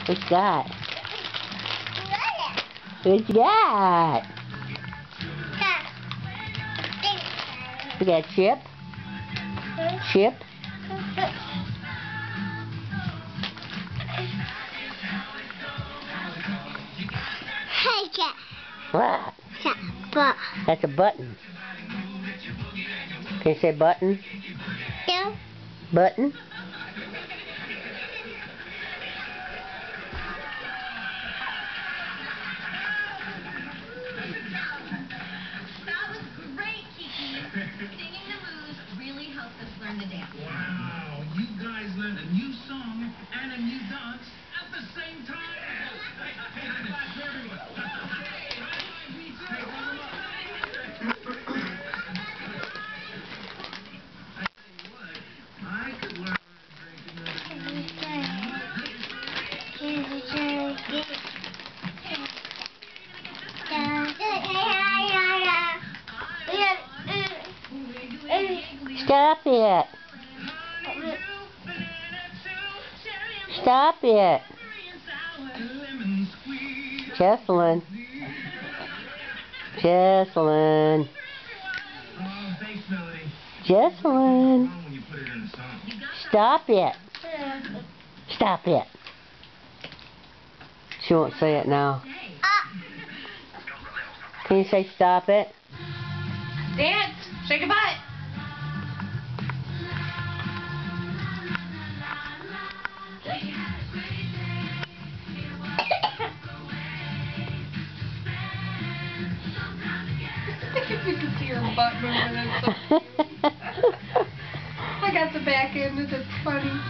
What you got? What you got? You got Chip? Chip? Hey, Chip. What? But. That's a button. Can you say button? Yeah. Button? That was great, Kiki. Singing the moves really helps us learn the dance. Wow, you guys learned a new song and a new dance at the same time. Hey, high five for everyone. High five, me too. I tell you what, I could learn how to drink Stop it. Stop it. Jessalyn. Jessalyn. Jessalyn. Stop it. Stop it. She won't say it now. Can you say stop it? Dance. Shake a butt. If you could see her butt moving, it's so cute. I got the back end, it's funny.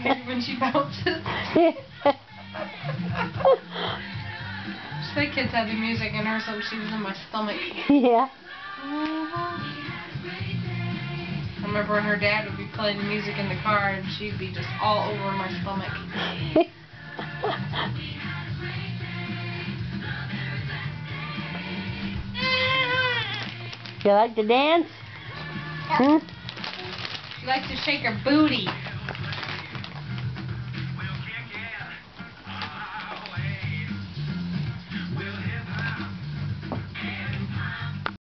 Maybe when she bounces. That kid's having music in her, so she was in my stomach. Yeah. I remember when her dad would be playing the music in the car and she'd be just all over my stomach. You like to dance? Hmm? She likes to shake her booty.